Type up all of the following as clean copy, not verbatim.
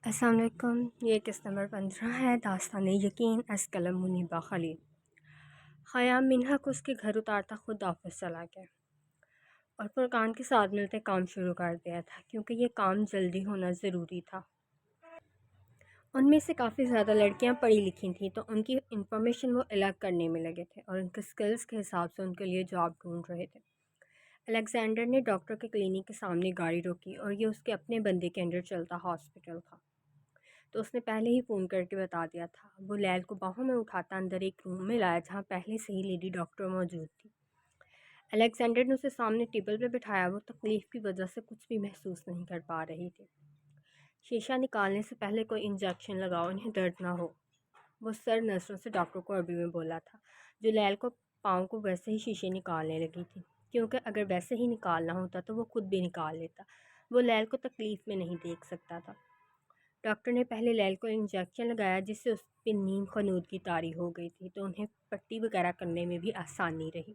السلام علیکم۔ یہ قسط نمبر 15 ہے، داستان یقین از قلم منیبہ خلیل۔ خیام منہا کو اس کے گھر اتارتا خود آفس چلا گیا اور فرقان کے ساتھ ملتے کام شروع کر دیا تھا، کیونکہ یہ کام جلدی ہونا ضروری تھا۔ ان میں سے کافی زیادہ لڑکیاں پڑھی لکھی تھیں، تو ان کی انفارمیشن وہ الگ کرنے میں لگے تھے اور ان کے سکلز کے حساب سے ان کے لیے جاب ڈھونڈ رہے تھے۔ الیگزینڈر نے ڈاکٹر کے کلینک کے سامنے گاڑی روکی اور یہ اس کے اپنے بندے کے انڈر چلتا ہاسپٹل تھا، تو اس نے پہلے ہی فون کر کے بتا دیا تھا۔ وہ لیل کو باہوں میں اٹھاتا اندر ایک روم میں لایا جہاں پہلے سے ہی لیڈی ڈاکٹر موجود تھی۔ الیگزینڈر نے اسے سامنے ٹیبل پہ بٹھایا۔ وہ تکلیف کی وجہ سے کچھ بھی محسوس نہیں کر پا رہی تھی۔ شیشہ نکالنے سے پہلے کوئی انجیکشن لگاؤ، انہیں درد نہ ہو، وہ سر نظروں سے ڈاکٹر کو عربی میں بولا تھا، جو لیل کو پاؤں کو ویسے ہی شیشے نکالنے لگی تھی، کیونکہ اگر ویسے ہی نکالنا ہوتا تو وہ خود بھی نکال لیتا۔ وہ لیل کو تکلیف میں نہیں دیکھ سکتا تھا۔ ڈاکٹر نے پہلے لیل کو انجیکشن لگایا، جس سے اس پہ نیم خنود کی طاری ہو گئی تھی، تو انہیں پٹی وغیرہ کرنے میں بھی آسانی رہی،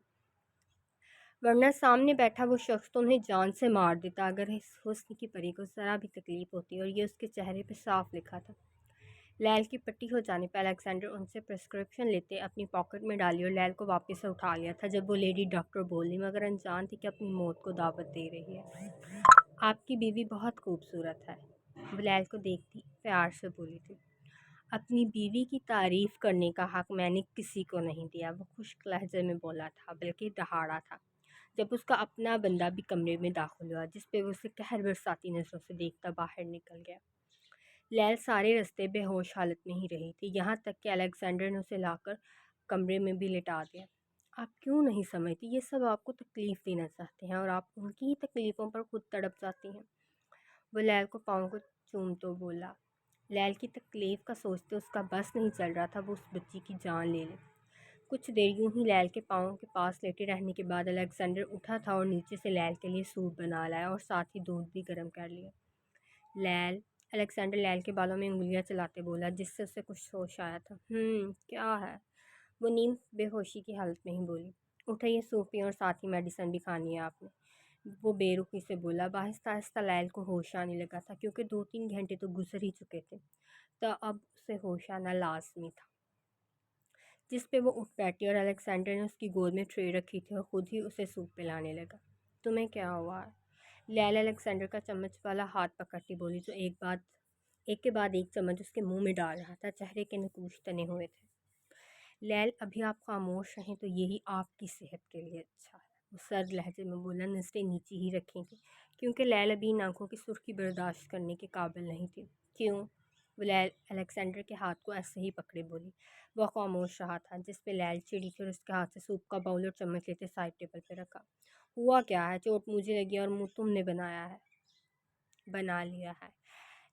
ورنہ سامنے بیٹھا وہ شخص تو انہیں جان سے مار دیتا اگر اس حسن کی پری کو ذرا بھی تکلیف ہوتی، اور یہ اس کے چہرے پہ صاف لکھا تھا۔ لیل کی پٹی ہو جانے پہ الیگزینڈر ان سے پرسکرپشن لیتے اپنی پاکٹ میں ڈالی اور لیل کو واپس سے اٹھا لیا تھا۔ جب وہ لیڈی ڈاکٹر بولی، مگر انجان تھی کہ اپنی موت کو دعوت دے رہی ہے۔ آپ کی بیوی بہت خوبصورت ہے، وہ لیل کو دیکھتی پیار سے بولی تھی۔ اپنی بیوی کی تعریف کرنے کا حق میں نے کسی کو نہیں دیا، وہ خشک لہجے میں بولا تھا، بلکہ دہاڑا تھا، جب اس کا اپنا بندہ بھی کمرے میں داخل ہوا، جس پہ وہ اسے قہر برساتی نظروں سے دیکھتا باہر نکل گیا۔ لیل سارے رستے بے ہوش حالت میں ہی رہی تھی، یہاں تک کہ الیگزینڈر نے اسے لا کر کمرے میں بھی لٹا دیا۔ آپ کیوں نہیں سمجھتی؟ یہ سب آپ کو تکلیف دینا چاہتے ہیں اور آپ ان کی ہی تکلیفوں پر خود تڑپ جاتی ہیں، وہ لیل کو پاؤں کو چومتے بولا۔ لیل کی تکلیف کا سوچتے اس کا بس نہیں چل رہا تھا وہ اس بچی کی جان لے لے۔ کچھ دیر یوں ہی لیل کے پاؤں کے پاس لیٹے رہنے کے بعد الیگزینڈر اٹھا تھا اور نیچے سے لیل کے لیے سوپ بنا لایا اور ساتھ ہی دودھ بھی گرم کر لیا۔ لیل، الیگزینڈر لیل کے بالوں میں انگلیاں چلاتے بولا، جس سے اسے کچھ ہوش آیا تھا۔ کیا ہے؟ وہ نیم بے ہوشی کی حالت میں ہی بولی۔ اٹھائیے، سوپ پی اور ساتھ ہی میڈیسن بھی کھانی ہے آپ نے، وہ بے رخی سے بولا۔ آہستہ آہستہ لیل کو ہوش آنے لگا تھا، کیونکہ 2-3 گھنٹے تو گزر ہی چکے تھے، تو اب اسے ہوش آنا لازمی تھا، جس پہ وہ اٹھ بیٹھی اور الیگزینڈر نے اس کی گود میں ٹرے رکھی تھی اور خود ہی اسے سوپ پلانے لگا۔ تمہیں کیا ہوا ہے؟ لیل الیگزینڈر کا چمچ والا ہاتھ پکڑتی بولی، جو ایک کے بعد ایک چمچ اس کے منہ میں ڈال رہا تھا۔ چہرے کے نقوش تنے ہوئے تھے۔ لیل، ابھی آپ خاموش رہیں تو یہی آپ کی صحت کے لیے اچھا ہے، وہ سرد لہجے میں بولا، نظریں نیچی ہی رکھی تھی، کیونکہ لیل ابھی ان آنکھوں کی سرخی برداشت کرنے کے قابل نہیں تھی۔ کیوں؟ وہ لیل الیگزینڈر کے ہاتھ کو ایسے ہی پکڑے بولی۔ وہ خاموش رہا تھا، جس پہ لیل چڑی تھی اور اس کے ہاتھ سے سوپ کا باؤل اور چمچ لیتے سائڈ ٹیبل پہ رکھا۔ ہوا کیا ہے؟ چوٹ مجھے لگی اور منہ تم نے بنا لیا ہے،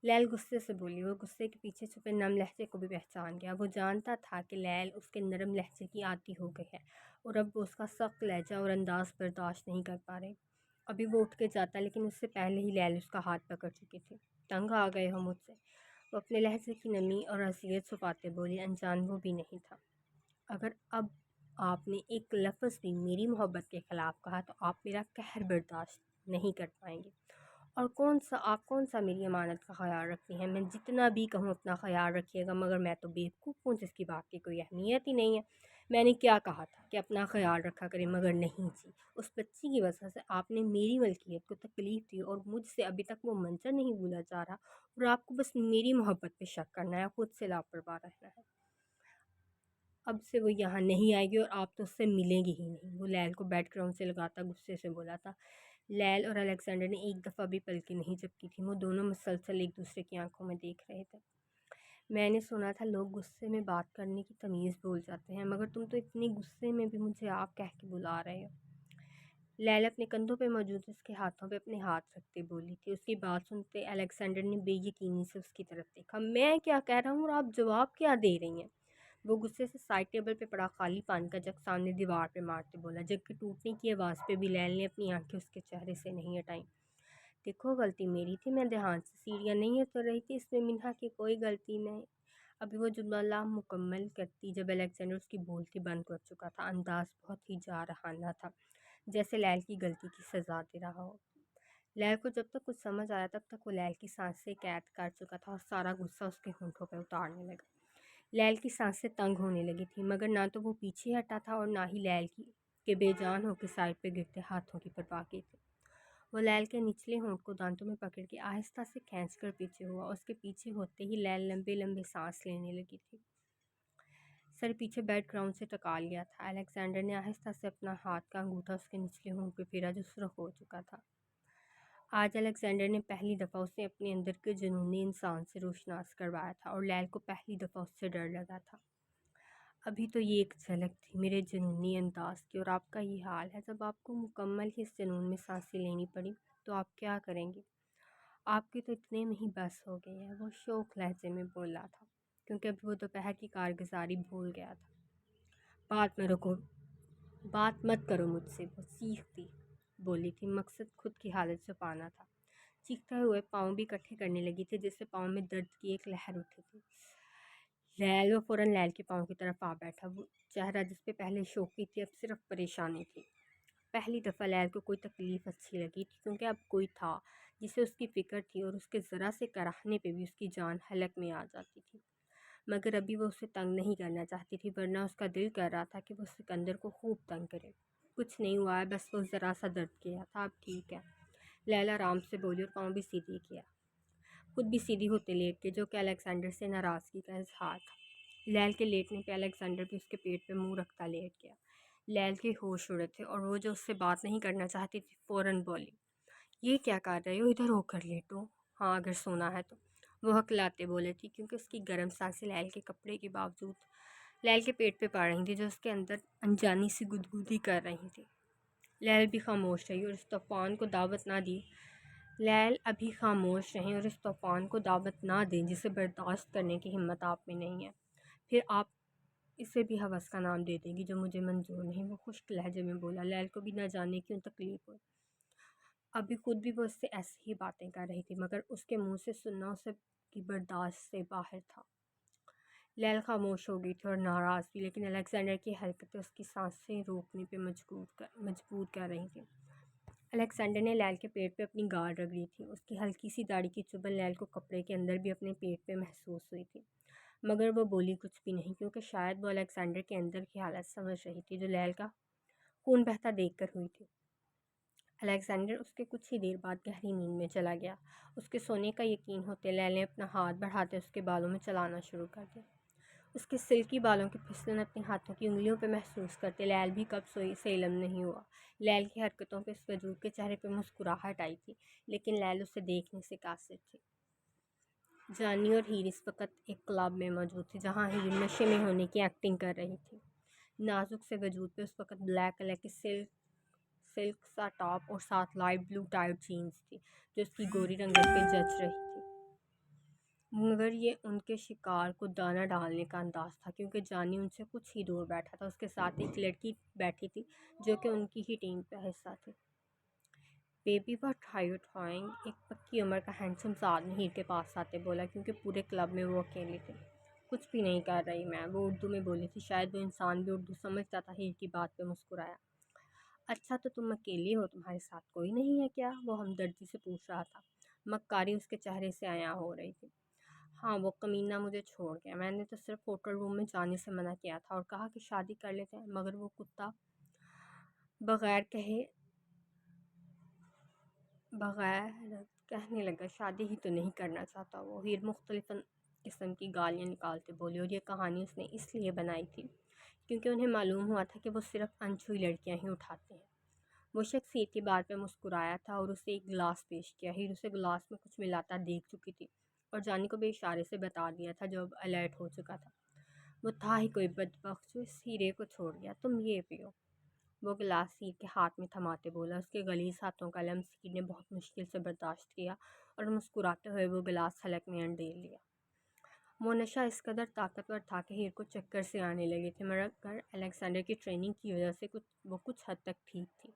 لیل غصے سے بولی۔ وہ غصے کے پیچھے چھپے نم لہجے کو بھی پہچان گیا۔ وہ جانتا تھا کہ لیل اس کے نرم لہجے کی عادی ہو گئی ہے اور اب وہ اس کا سخت لہجہ اور انداز برداشت نہیں کر پا رہے۔ ابھی وہ اٹھ کے جاتا، لیکن اس سے پہلے ہی لیل اس کا ہاتھ پکڑ چکی تھی۔ تنگ آ گئے ہو مجھ سے؟ وہ اپنے لہجے کی نمی اور اذیت چھپاتے بولی۔ انجان وہ بھی نہیں تھا، اگر اب آپ نے ایک لفظ بھی میری محبت کے خلاف کہا تو آپ میرا قہر برداشت نہیں کر پائیں گے، اور آپ کون سا میری امانت کا خیال رکھتی ہیں؟ میں جتنا بھی کہوں اپنا خیال رکھیے گا، مگر میں تو بیوقوف ہوں جس کی بات کی کوئی اہمیت ہی نہیں ہے۔ میں نے کیا کہا تھا کہ اپنا خیال رکھا کریں، مگر نہیں جی، اس بچی کی وجہ سے آپ نے میری ملکیت کو تکلیف دی اور مجھ سے ابھی تک وہ منظر نہیں بھولا جا رہا، اور آپ کو بس میری محبت پہ شک کرنا ہے، خود سے لاپرواہ رہنا ہے۔ اب سے وہ یہاں نہیں آئے گی اور آپ تو اس سے ملیں گی ہی نہیں، وہ لیل کو بیڈ گراؤنڈ سے لگاتا غصے سے بولا تھا۔ لیل اور الیگزینڈر نے ایک دفعہ بھی پلکیں نہیں جھپکی تھیں، وہ دونوں مسلسل ایک دوسرے کی آنکھوں میں دیکھ رہے تھے۔ میں نے سنا تھا لوگ غصے میں بات کرنے کی تمیز بھول جاتے ہیں، مگر تم تو اتنے غصے میں بھی مجھے آپ کہہ کے بلا رہے ہو۔ لیل اپنے کندھوں پہ موجود اس کے ہاتھوں پہ اپنے ہاتھ رکھتے بولی تھی۔ اس کی بات سنتے الیگزینڈر نے بے یقینی سے اس کی طرف دیکھا۔ میں کیا کہہ رہا ہوں اور آپ جواب کیا دے رہی ہیں؟ وہ غصے سے سائڈ ٹیبل پہ پڑا خالی پانی کا جگ سامنے دیوار پہ مارتے بولا۔ جگ کے ٹوٹنے کی آواز پہ بھی لیل نے اپنی آنکھیں اس کے چہرے سے نہیں ہٹائیں۔ دیکھو، غلطی میری تھی، میں دھیان سے سیڑھیاں نہیں اتر رہی تھی، اس میں منہا کی کوئی غلطی نہیں۔ ابھی وہ جملہ مکمل کرتی جب الیگزینڈر اس کی بولتی بند کر چکا تھا۔ انداز بہت ہی جارحانہ تھا، جیسے لیل کی غلطی کی سزا دے رہا ہو۔ लैल को जब तक कुछ समझ आया तब तक वो लैल की सांसें कैद कर चुका था और सारा गुस्सा उसके होंठों पर उतारने लगा। लैल की सांसें तंग होने लगी थी, मगर ना तो वो पीछे हटा था और ना ही लैल की के बेजान होकर साइड पे गिरते हाथों की परवाह की थी। वो लैल के निचले होंठ को दांतों में पकड़ के आहिस्ता से खींचकर पीछे हुआ। उसके पीछे होते ही लैल लंबे लंबे सांस लेने लगी थी। सर पीछे बैक ग्राउंड से टका लिया था। अलेक्जेंडर ने आहिस्ता से अपना हाथ का अंगूठा उसके निचले होंठ पे फेरा जो सुर्ख हो चुका था। आज अलेक्जेंडर ने पहली दफ़ा उसे अपने अंदर के जुनूनी इंसान से रोशनास करवाया था और लैल को पहली दफ़ा उससे डर लगा था। अभी तो ये एक झलक थी मेरे जुनूनी अंदाज की, और आपका ये हाल है। जब आपको मुकम्मल ही इस जुनून में सांसें लेनी पड़ी तो आप क्या करेंगे? आपकी तो इतने में ही बस हो गई है, वो शौक लहजे में बोला था, क्योंकि अब वो दोपहर की कारगुजारी भूल गया था। बात में रुको, बात मत करो मुझसे, वो चीखती बोली थी। मकसद खुद की हालत छुपाना था। चीखते हुए पाँव भी इकट्ठे करने लगी थी, जिससे पाँव में दर्द की एक लहर उठी थी। लैल वो फ़ौरन लैल के पाँव की तरफ आ बैठा। वो चेहरा जिस पे पहले शोकी थी अब सिर्फ परेशानी थी। पहली दफ़ा लैल को कोई तकलीफ़ अच्छी लगी थी, क्योंकि अब कोई था जिसे उसकी फ़िक्र थी और उसके ज़रा से कराहने पे भी उसकी जान हलक में आ जाती थी। मगर अभी वो उसे तंग नहीं करना चाहती थी, वरना उसका दिल कर रहा था कि वो सिकंदर को खूब तंग करे। कुछ नहीं हुआ है, बस वो ज़रा सा दर्द किया था, अब ठीक है। लैला आराम से बोली और पाँव भी सीधी किया। खुद भी सीधी होते लेट के, जो कि अलेक्जेंडर से नाराज़गी का इजहार था। लैल के लेटने पे अलेक्जेंडर भी उसके पेट पे मुंह रखता लेट गया। लैल के होश उड़े थे और वो जो उससे बात नहीं करना चाहती थी फ़ौरन बोली, ये क्या कर रहे हो, इधर होकर लेटो। हाँ, अगर सोना है तो, वो हकलाते बोले थी, क्योंकि उसकी गर्म सांसें लैल के कपड़े के बावजूद लैल के पेट पे पड़ रही थी, जो उसके अंदर अनजानी सी गुदगुदी कर रही थी। लैल भी खामोश रही और इस तूफ़ान को दावत ना दी। लैल अभी खामोश रहें और इस तूफ़ान को दावत ना दें जिसे बर्दाश्त करने की हिम्मत आप में नहीं है। फिर आप इसे भी हवस का नाम दे देंगी, जो मुझे मंजूर नहीं, वो खुश्क लहजे में बोला। लैल को भी न जाने क्यों तकलीफ़ हुई। अभी खुद भी वो उससे ऐसी ही बातें कर रही थी, मगर उसके मुंह से सुनना उसे की बर्दाश्त से बाहर था। लैल खामोश हो गई थी और नाराज़ भी, लेकिन अलेक्जेंडर की हरकतें उसकी सांसें रोकने पे मजबूर कर रही थी। अलेक्जेंडर ने लैल के पेट पे अपनी गाल रगड़ी थी। उसकी हल्की सी दाढ़ी की चुभन लैल को कपड़े के अंदर भी अपने पेट पे महसूस हुई थी, मगर वो बोली कुछ भी नहीं, क्योंकि शायद वो अलेक्जेंडर के अंदर की हालत समझ रही थी, जो लैल का खून बहता देखकर हुई थी। अलेक्जेंडर उसके कुछ ही देर बाद गहरी नींद में चला गया। उसके सोने का यकीन होते लैल ने अपना हाथ बढ़ाते उसके बालों में चलाना शुरू कर दिया। उसके सिल्की बालों की फिसलन अपने हाथों की उंगलियों पे महसूस करते लैल भी कब सोई से इलम नहीं हुआ। लैल की हरकतों पे उस वजूद के चेहरे पे मुस्कुराहट आई थी, लेकिन लैल उसे देखने से कासिर थी। जानी और हीर इस वक्त एक क्लब में मौजूद थी, जहाँ हीर नशे में होने की एक्टिंग कर रही थी। नाजुक से वजूद पे उस वक्त ब्लैक कलर की सिल्क सा टॉप और साथ लाइट ब्लू टाइट जीन्स थी, जो उसकी गोरी रंगत पे जच रही थी। मगर ये उनके शिकार को दाना डालने का अंदाज था, क्योंकि जानी उनसे कुछ ही दूर बैठा था। उसके साथ एक लड़की बैठी थी, जो कि उनकी ही टीम का हिस्सा थी। Baby what are you doing? एक पक्की उम्र का हैंडसम सा आदमी हीर के पास आते बोला, क्योंकि पूरे क्लब में वो अकेली थी। कुछ भी नहीं कर रही मैं, वो उर्दू में बोली थी। शायद वो इंसान भी उर्दू समझता था। हीर की बात पे मुस्कुराया। अच्छा, तो तुम अकेली हो, तुम्हारे साथ कोई नहीं है क्या? वो हमदर्दी से पूछ रहा था। मक्कारी उसके चेहरे से आया हो रही थी। हाँ, वो कमीना मुझे छोड़ गया। मैंने तो सिर्फ होटल रूम में जाने से मना किया था और कहा कि शादी कर लेते हैं, मगर वो कुत्ता बगैर कहे बगैर कहने लगा शादी ही तो नहीं करना चाहता वो। हीर मुख्तलिफ किस्म की गालियाँ निकालते बोली, और ये कहानी उसने इसलिए बनाई थी क्योंकि उन्हें मालूम हुआ था कि वो सिर्फ अनछुई लड़कियाँ ही उठाते हैं। वो शख्स हीर की बात पर मुस्कुराया था और उसे एक गिलास पेश किया। हीर उसे गिलास में कुछ मिलाता देख चुकी थी और जानी को भी इशारे से बता दिया था, जो अब अलर्ट हो चुका था। वो था ही कोई बदबख्त जो इस हीरे को छोड़ गया। तुम ये पियो। वो गिलास हीर के हाथ में थमाते बोला। उसके गलीस हाथों का लम्स हीर ने बहुत मुश्किल से बर्दाश्त किया और मुस्कुराते हुए वो गिलास हलक में अंडेल लिया। वो नशा इस कदर ताकतवर था कि हीर को चक्कर से आने लगे थे, मगर अलेक्जेंडर की ट्रेनिंग की वजह से कुछ हद तक ठीक थी।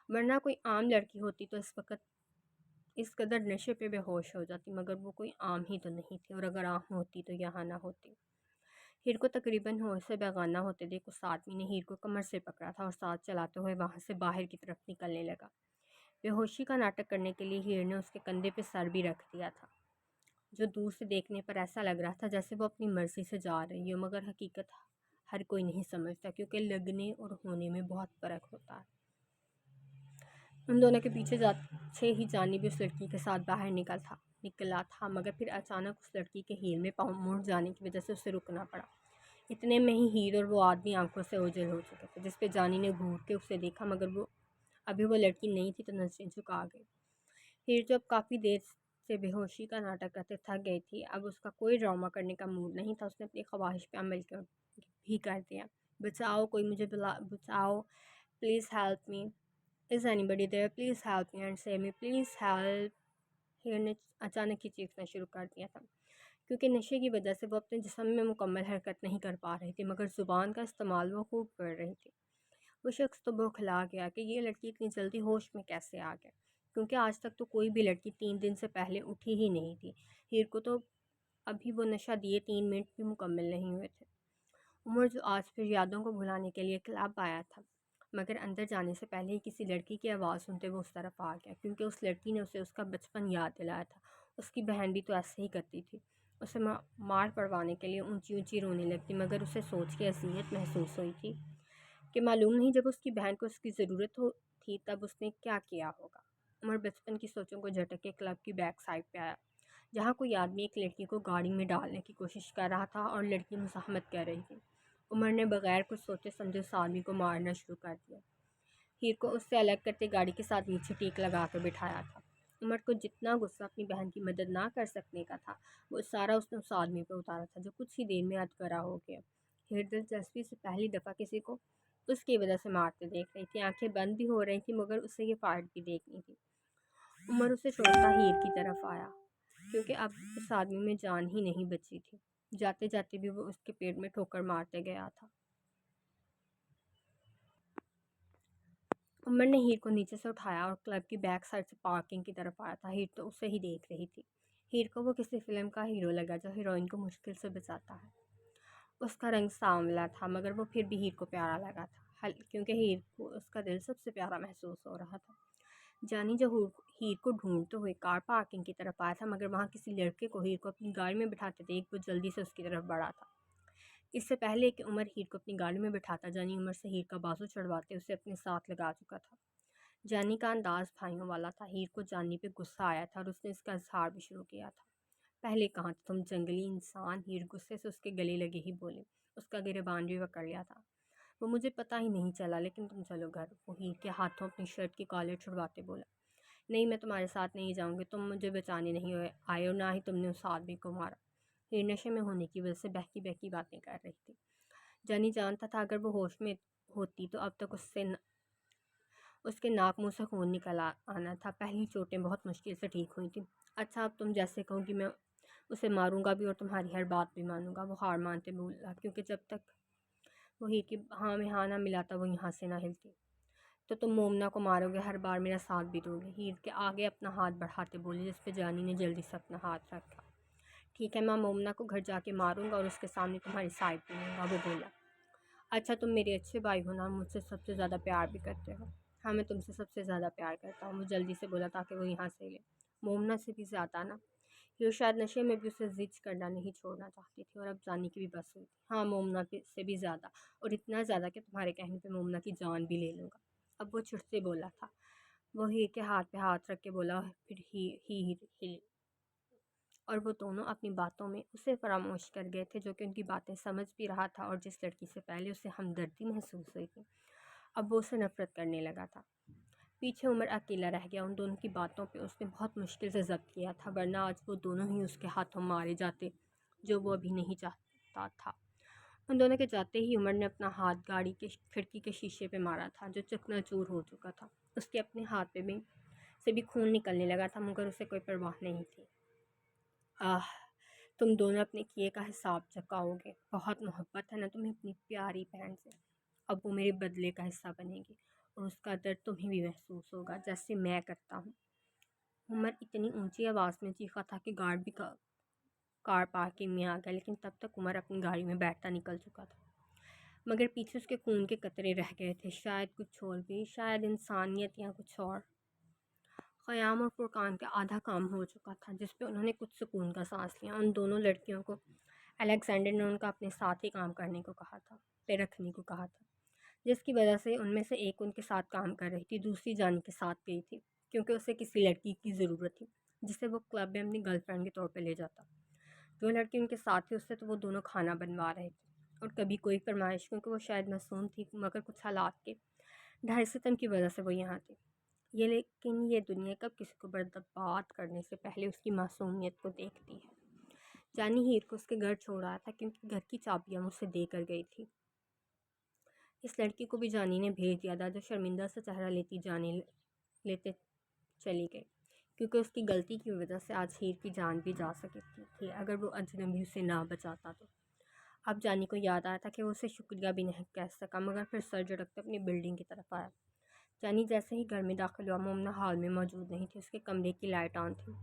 वरना कोई आम लड़की होती तो इस वक्त इस कदर नशे पे बेहोश हो जाती, मगर वो कोई आम ही तो नहीं थी, और अगर आम होती तो यहाँ ना होती। हीर को तकरीबन होश से बेगाना होते देख उस आदमी ने हीर को कमर से पकड़ा था और साथ चलाते हुए वहाँ से बाहर की तरफ निकलने लगा। بے ہوشی کا ناٹک کرنے کے لیے ہیر نے اس کے کندھے پہ سر بھی رکھ دیا تھا، جو دور سے دیکھنے پر ایسا لگ رہا تھا جیسے وہ اپنی مرضی سے جا رہی ہو، مگر حقیقت ہر کوئی نہیں سمجھتا، کیونکہ لگنے اور ہونے میں بہت فرق ہوتا ہے۔ ان دونوں کے پیچھے ہی جانی بھی اس لڑکی کے ساتھ باہر نکلا تھا، مگر پھر اچانک اس لڑکی کے ہیل میں پاؤں مڑ جانے کی وجہ سے اسے رکنا پڑا۔ اتنے میں ہی ہیر اور وہ آدمی آنکھوں سے اوجھل ہو چکے تھے، جس پہ جانی نے گھور کے اسے دیکھا، مگر ابھی وہ لڑکی نہیں تھی تو نظریں جھکا گئی۔ ہیر جو اب کافی دیر سے بے ہوشی کا ناٹک کرتے تھک گئی تھی، اب اس کا کوئی ڈرامہ کرنے کا موڈ نہیں تھا۔ اس نے اپنی خواہش پہ عمل بھی کر دیا۔ بچاؤ، کوئی مجھے بچاؤ، please help me, is anybody there, please help me and save me, please help. Heer نے اچانک ہی چیخنا شروع کر دیا تھا، کیونکہ نشے کی وجہ سے وہ اپنے جسم میں مکمل حرکت نہیں کر پا رہی تھی، مگر زبان کا استعمال وہ خوب کر رہی تھی۔ وہ شخص تو بوکھلا گیا کہ یہ لڑکی اتنی جلدی ہوش میں کیسے آ گیا، کیونکہ آج تک تو کوئی بھی لڑکی 3 دن سے پہلے اٹھی ہی نہیں تھی۔ ہیر کو تو ابھی وہ نشہ دیے 3 منٹ بھی مکمل نہیں ہوئے تھے۔ عمر جو آج پھر یادوں کو بھلانے کے لیے کلب آیا تھا، مگر اندر جانے سے پہلے ہی کسی لڑکی کی آواز سنتے وہ اس طرف آ گیا، کیونکہ اس لڑکی نے اسے اس کا بچپن یاد دلایا تھا۔ اس کی بہن بھی تو ایسے ہی کرتی تھی، اسے مار پڑوانے کے لیے اونچی اونچی رونے لگتی، مگر اسے سوچ کے اذیت محسوس ہوئی تھی کہ معلوم نہیں جب اس کی بہن کو اس کی ضرورت تھی تب اس نے کیا کیا ہوگا۔ عمر بچپن کی سوچوں کو جھٹک کے کلب کی بیک سائڈ پہ آیا، جہاں کوئی آدمی ایک لڑکی کو گاڑی میں ڈالنے کی کوشش کر رہا تھا اور لڑکی مزاحمت کر رہی تھی۔ عمر نے بغیر کچھ سوچے سمجھے اس آدمی کو مارنا شروع کر دیا۔ ہیر کو اس سے الگ کرتے گاڑی کے ساتھ نیچے ٹیک لگا کر بٹھایا تھا۔ عمر کو جتنا غصہ اپنی بہن کی مدد نہ کر سکنے کا تھا، وہ سارا اس نے اس آدمی پہ اتارا تھا، جو کچھ ہی دیر میں ادکرا ہو گیا۔ ہیر دلچسپی سے پہلی دفعہ کسی کو اس کی وجہ سے مارتے دیکھ رہی تھی، آنکھیں بند بھی ہو رہی تھی، مگر اسے یہ فائٹ بھی دیکھنی تھی۔ عمر اسے چھوڑتا ہیر کی طرف آیا، کیونکہ اب اس آدمی میں جان ہی نہیں بچی تھی۔ جاتے جاتے بھی وہ اس کے پیٹ میں ٹھوکر مارتے گیا تھا۔ عمر نے ہیر کو نیچے سے اٹھایا اور کلب کی بیک سائڈ سے پارکنگ کی طرف آیا تھا۔ ہیر تو اسے ہی دیکھ رہی تھی۔ ہیر کو وہ کسی فلم کا ہیرو لگا جو ہیروئن کو مشکل سے بچاتا ہے۔ اس کا رنگ سانولا تھا، مگر وہ پھر بھی ہیر کو پیارا لگا تھا، کیونکہ ہیر کو اس کا دل سب سے پیارا محسوس ہو رہا تھا۔ جانی جو ہیر کو ڈھونڈتے ہوئے کار پارکنگ کی طرف آیا تھا، مگر وہاں کسی لڑکے کو ہیر کو اپنی گاڑی میں بٹھاتے دیکھ وہ جلدی سے اس کی طرف بڑھا تھا۔ اس سے پہلے کہ عمر ہیر کو اپنی گاڑی میں بٹھاتا، جانی عمر سے ہیر کا بازو چھڑواتے اسے اپنے ساتھ لگا چکا تھا۔ جانی کا انداز بھائیوں والا تھا۔ ہیر کو جانی پہ غصہ آیا تھا اور اس نے اس کا اظہار بھی شروع کیا تھا۔ پہلے کہاں تھا تم جنگلی انسان؟ ہیر غصے سے اس کے گلے لگے ہی بولے، اس کا گریبان بھی پکڑ لیا تھا۔ وہ مجھے پتہ ہی نہیں چلا، لیکن تم چلو گھر۔ وہ ہیر کے ہاتھوں اپنی شرٹ کی کالر چھڑواتے بولا، نہیں میں تمہارے ساتھ نہیں جاؤں گی، تم مجھے بچانے نہیں آئے اور نہ ہی تم نے اس آدمی کو مارا۔ ہیر نشے میں ہونے کی وجہ سے بہکی بہکی باتیں کر رہی تھی۔ جانی جانتا تھا اگر وہ ہوش میں ہوتی تو اب تک اس کے ناک منہ سے خون نکل آنا تھا۔ پہلی چوٹیں بہت مشکل سے ٹھیک ہوئی تھیں۔ اچھا اب تم جیسے کہو گی میں اسے ماروں گا بھی اور تمہاری ہر بات بھی مانوں گا، وہ ہار مانتے بولا، کیونکہ جب تک وہ ہیر کی ہاں میں ہاں نہ ملاتا وہ یہاں سے نہ ہلتی۔ تو تم مومنا کو مارو گے، ہر بار میرا ساتھ بھی دو گے؟ ہیر کے آگے اپنا ہاتھ بڑھاتے بولی، جس پہ جانی نے جلدی سے اپنا ہاتھ رکھا۔ ٹھیک ہے، میں مومنا کو گھر جا کے ماروں گا اور اس کے سامنے تمہاری سائڈ بھی لوں گا، وہ بولا۔ اچھا تم میرے اچھے بھائی ہو نا، مجھ سے سب سے زیادہ پیار بھی کرتے ہو۔ ہاں میں تم سے سب سے زیادہ پیار کرتا ہوں، وہ جلدی سے بولا تاکہ وہ یہاں سے لے۔ مومنا سے بھی زیادہ نا؟ یہ شاید نشے میں بھی اسے ضد کرنا نہیں چھوڑنا چاہتی تھی، اور اب جانی کی بھی بس ہوئی تھی۔ ہاں مومنا سے بھی زیادہ، اور اتنا زیادہ کہ تمہارے کہنے پہ مومنا کی جان بھی لے لوں گا۔ اب وہ چڑھ سے بولا تھا۔ وہ ہیر کے ہاتھ پہ ہاتھ رکھ کے بولا، پھر ہیر اور وہ دونوں اپنی باتوں میں اسے فراموش کر گئے تھے، جو کہ ان کی باتیں سمجھ بھی رہا تھا، اور جس لڑکی سے پہلے اسے ہمدردی محسوس ہوئی تھی اب وہ اسے نفرت کرنے لگا تھا۔ پیچھے عمر اکیلا رہ گیا۔ ان دونوں کی باتوں پہ اس نے بہت مشکل سے ضبط کیا تھا، ورنہ آج وہ دونوں ہی اس کے ہاتھوں مارے جاتے، جو وہ ابھی نہیں چاہتا تھا۔ ان دونوں کے جاتے ہی عمر نے اپنا ہاتھ گاڑی کے کھڑکی کے شیشے پہ مارا تھا، جو چکنا چور ہو چکا تھا۔ اس کے اپنے ہاتھ پہ سے بھی خون نکلنے لگا تھا، مگر اسے کوئی پرواہ نہیں تھی۔ تم دونوں اپنے کیے کا حساب چکاؤ گے۔ بہت محبت ہے نا تمہیں اپنی پیاری بہن سے۔ اب وہ میرے بدلے کا حصہ بنے گی، اور اس کا درد تمہیں بھی محسوس ہوگا جیسے میں کرتا ہوں۔ عمر اتنی اونچی آواز میں چیخا تھا کہ گارڈ بھی کار پارکنگ میں آ گیا، لیکن تب تک عمر اپنی گاڑی میں بیٹھتا نکل چکا تھا، مگر پیچھے اس کے خون کے قطرے رہ گئے تھے، شاید کچھ اور بھی، شاید انسانیت یا کچھ اور۔ ख़याम और फुरकान का आधा काम हो चुका था, जिस पे उन्होंने कुछ सुकून का सांस लिया। उन दोनों लड़कियों को अलेक्जेंडर ने उनका अपने साथ ही काम करने को कहा था, पे रखने को कहा था, जिसकी वजह से उनमें से एक उनके साथ काम कर रही थी, दूसरी जानी के साथ गई थी, क्योंकि उसे किसी लड़की की ज़रूरत थी जिसे वो क्लब में अपनी गर्लफ्रेंड के तौर पे ले जाता। जो लड़की उनके साथ थी उससे तो वो दोनों खाना बनवा रहे थे, और कभी कोई फरमाइश, क्योंकि वो शायद मासूम थी, मगर कुछ हालात के ढाई सितम की वजह से वो यहाँ थी। लेकिन ये दुनिया कब किसी को बर्बाद करने से पहले उसकी मासूमियत को देखती है। जानी हीर को उसके घर छोड़ आया था, क्योंकि घर की चाबियाँ मुझसे देकर गई थी। इस लड़की को भी जानी ने भेज दिया था, जो शर्मिंदा सा चेहरा लेते चली गई, क्योंकि उसकी गलती की वजह से आज हीर की जान भी जा सकती थी, अगर वो अजनबी उसे ना बचाता तो। अब जानी को याद आया था कि वो उसे शुक्रिया भी नहीं कह सका, मगर फिर सर झटकते अपनी बिल्डिंग की तरफ आया। जानी जैसे ही घर में दाखिल हुआ, मोमना हॉल में मौजूद नहीं थी, उसके कमरे की लाइट ऑन थी।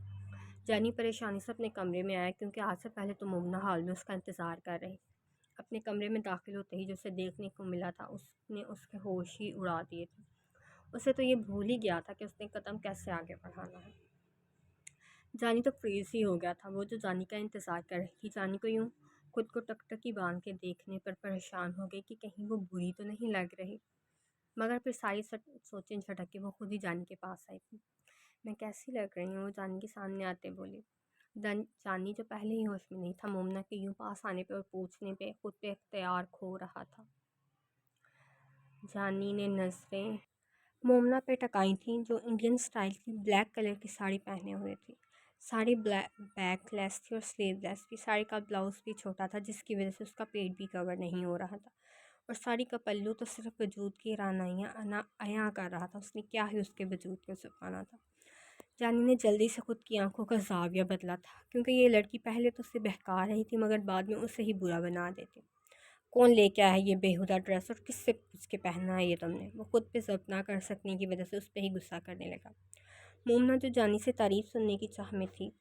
जानी परेशानी से अपने कमरे में आया, क्योंकि आज से पहले तो मोमना हॉल में उसका इंतज़ार कर रही। अपने कमरे में दाखिल होते ही जो उसे देखने को मिला था, उसने उसके होश ही उड़ा दिए थे। उसे तो ये भूल ही गया था कि उसने कदम कैसे आगे बढ़ाना है। जानी तो फ्रीज ही हो गया था, वो जो जानी का इंतज़ार कर रही थी। जानी को यूँ खुद को टकटकी बांध के देखने पर परेशान हो गई कि कहीं वो बुरी तो नहीं लग रही, मगर फिर सारी सोचें झटक के वो खुद ही जानी के पास आई थी। मैं कैसी लग रही हूँ, वो जानी के सामने आते बोली। जानी जो पहले ही होश में नहीं था, मोमना के यूँ पास आने पे और पूछने पे खुद पे इख्तियार खो रहा था। जानी ने नज़रें मोमना पे टकाई थी, जो इंडियन स्टाइल की ब्लैक कलर की साड़ी पहने हुए थी। साड़ी ब्लैक बैकलेस थी और स्लीवलेस भी। साड़ी का ब्लाउज भी छोटा था, जिसकी वजह से उसका पेट भी कवर नहीं हो रहा था, और साड़ी का पल्लू तो सिर्फ वजूद की रानाइयाँ अयां कर रहा था। उसने क्या ही उसके वजूद को छुपाना था। जानी ने जल्दी से खुद की आंखों का जाविया बदला था, क्योंकि ये लड़की पहले तो उसे बहका रही थी, मगर बाद में उसे ही बुरा बना देती। कौन लेके आया है ये बेहुदा ड्रेस, और किससे पूछ के पहना है ये तुमने? वो खुद पे ज़ब्त ना कर सकने की वजह से उस पर ही गुस्सा करने लगा। मोमना जो जानी से तारीफ सुनने की चाह में थी,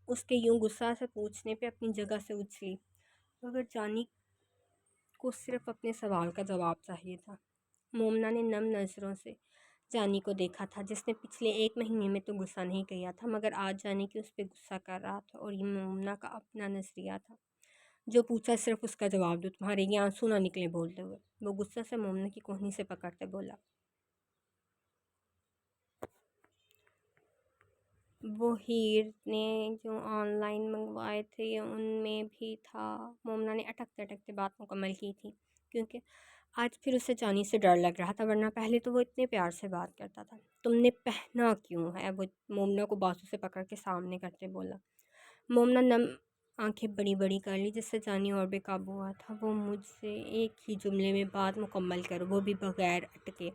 उसके यूं गुस्सा से पूछने पे अपनी जगह से उछली, मगर जानी को सिर्फ अपने सवाल का जवाब चाहिए था। मोमना ने नम नज़रों से जानी को देखा था, जिसने पिछले 1 महीने में तो गुस्सा नहीं किया था, मगर आज जानी कि उस पर गुस्सा कर रहा था, और ये मोमना का अपना नज़रिया था। जो पूछा सिर्फ उसका जवाब दो, तुम्हारे ये आंसू ना निकले बोलते हुए। वो गुस्सा से मोमना की कोहनी से पकड़ते बोला। वो हीर ने जो ऑनलाइन मंगवाए थे उनमें भी था। मोमना ने अटकते अटकते बात मुकम्मल की थी, क्योंकि आज फिर उसे जानी से डर लग रहा था, वरना पहले तो वो इतने प्यार से बात करता था। तुमने पहना क्यों है? वो मोमना को बाजू से पकड़ के सामने करते बोला। मोमना नम आंखें बड़ी बड़ी कर ली, जिससे जानी और बेकाबू हुआ था। वो मुझसे एक ही जुमले में बात मुकम्मल करो, वो भी बगैर अटके।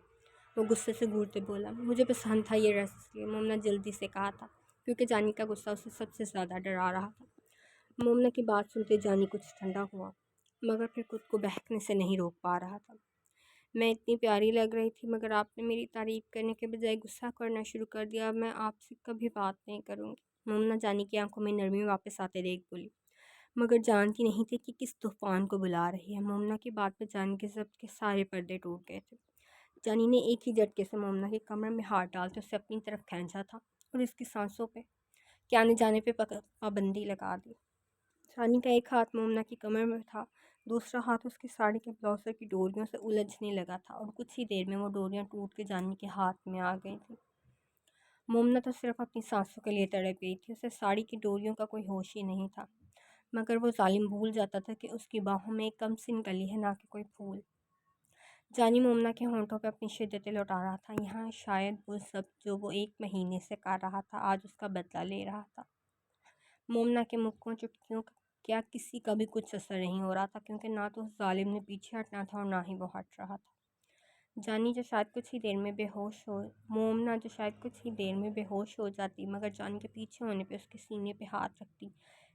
वो गुस्से से घूरते बोला। मुझे पसंद था ये ड्रेस, इसलिए मोमना जल्दी से कहा था, क्योंकि जानी का गुस्सा उसे सबसे ज़्यादा डरा रहा था। मोमना की बात सुनते जानी कुछ ठंडा हुआ, मगर फिर खुद को बहकने से नहीं रोक पा रहा था। मैं इतनी प्यारी लग रही थी, मगर आपने मेरी तारीफ़ करने के बजाय गुस्सा करना शुरू कर दिया। अब मैं आपसे कभी बात नहीं करूँगी। मोमना जानी की आंखों में नरमी वापस आते देख बोली, मगर जानती नहीं थी कि किस तूफान को बुला रही है। मोमना की बात पर जानी के ज़ब्त के सारे पर्दे टूट गए थे। जानी ने एक ही झटके से मोमना के कमर में हाथ डालते उसे अपनी तरफ खींचा था, और इसकी सांसों पे क्या आने जाने पे पाबंदी लगा दी। जानी का एक हाथ मोमना की कमर में था, दूसरा हाथ उसकी साड़ी के ब्लाउज़र की डोरियों से उलझने लगा था, और कुछ ही देर में वो डोरियां टूट के जानी के हाथ में आ गई थी। मोमना तो सिर्फ अपनी सांसों के लिए तड़प गई थी, उसे साड़ी की डोरियों का कोई होश ही नहीं था, मगर वो जालिम भूल जाता था कि उसकी बाहों में एक कम सिन कली है, ना कि कोई फूल। जानी मोमना के होंठों पर अपनी शिद्दतें लौटा रहा था। यहाँ शायद वो सब जो वो 1 महीने से कर रहा था, आज उसका बदला ले रहा था। मोमना के मुक्कों चुटकियों का क्या किसी का भी कुछ असर नहीं हो रहा था, क्योंकि ना तो उस जालिम ने पीछे हटना था और ना ही वो हट रहा था। जानी जो शायद कुछ ही देर में बेहोश हो मोमना जो शायद कुछ ही देर में बेहोश हो जाती, मगर जानी के पीछे होने पे उसके सीने पे हाथ रखती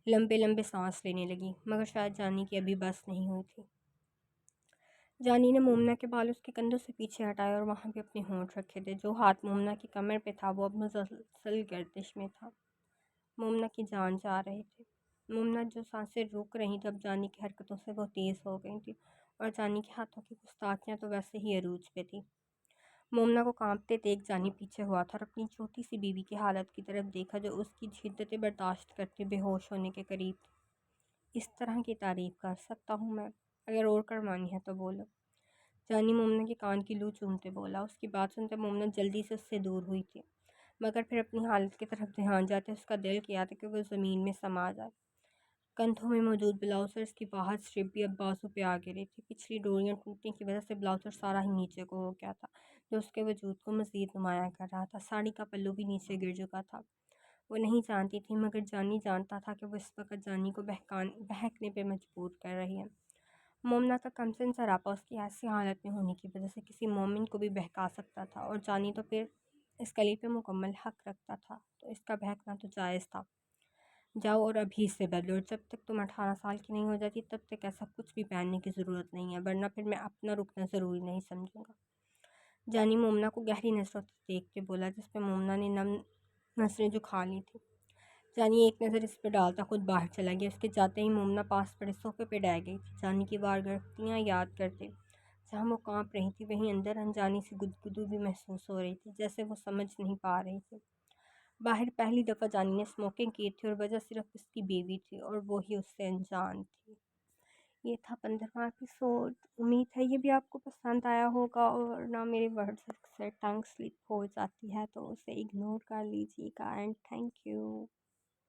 लंबे लंबे सांस लेने लगी, मगर शायद जानी की अभी बस नहीं हुई थी। जानी ने मोमना के बाल उसके कंधों से पीछे हटाए और वहाँ पे अपने होंठ रखे थे। जो हाथ मोमना की कमर पे था, वो अब मुसलसल गर्दिश में था। मोमना की जान जा रही थी। मोमना जो सांसें रोक रही थी, अब जानी की हरकतों से वो तेज़ हो गई थी, और जानी के हाथों की गुस्ताखियाँ तो वैसे ही अरूज पे थी। मोमना को कांपते देख जानी पीछे हुआ था और अपनी छोटी सी बीवी की हालत की तरफ देखा जो उसकी शिद्दतें बर्दाश्त करके बेहोश होने के करीब थी। इस तरह की तारीफ कर सकता हूँ मैं? अगर और करवानी है तो बोलो। जानी मोमना के कान की लू चूमते बोला। उसकी बात सुनकर मोमना जल्दी से उससे दूर हुई थी, मगर फिर अपनी हालत की तरफ ध्यान जाते उसका दिल किया था कि वो ज़मीन में समा जाए। कंधों में मौजूद ब्लाउज और इसकी बाहर स्ट्रिप भी अब बाजू पे आ गिरी थी। पिछली डोरियां टूटने की वजह से ब्लाउज और सारा ही नीचे को हो गया था, जो उसके वजूद को मज़ीद नुमाया कर रहा था। साड़ी का पल्लू भी नीचे गिर चुका था। वो नहीं जानती थी, मगर जानी जानता था कि वो इस वक्त जानी को बहकने पे मजबूर कर रही है। मोमना का कमसिन सरापा उसकी ऐसी हालत में होने की वजह से किसी मोमिन को भी बहका सकता था, और जानी तो फिर इस कली पे मुकम्मल हक रखता था, तो इसका बहकना तो जायज़ था। जाओ और अभी से बदलो, और जब तक तुम 18 साल की नहीं हो जाती तब तक ऐसा कुछ भी पहनने की ज़रूरत नहीं है, वरना फिर मैं अपना रुकना ज़रूरी नहीं समझूंगा। जानी मोमना को गहरी नज़रों से देख के बोला, जिस पे मोमना ने नम नजरें झुका ली थी। जानी एक नज़र इस पर डालता खुद बाहर चला गया। उसके जाते ही मोमना पास पड़े सोफे पे डह गई थी, जानी की वारगर्तियाँ याद करते। जहाँ वो कांप रही थी वहीं अंदर अनजानी सी गुदगुदू भी महसूस हो रही थी, जैसे वो समझ नहीं पा रही थी। बाहर पहली दफ़ा जानी ने स्मोकिंग की थी और वजह सिर्फ उसकी बीवी थी, और वो ही उससे अनजान थी। ये था 15वां एपिसोड। उम्मीद है ये भी आपको पसंद आया होगा, और ना मेरे वर्ड्स से टंग स्लिप हो जाती है तो उसे इग्नोर कर लीजिएगा। And thank you.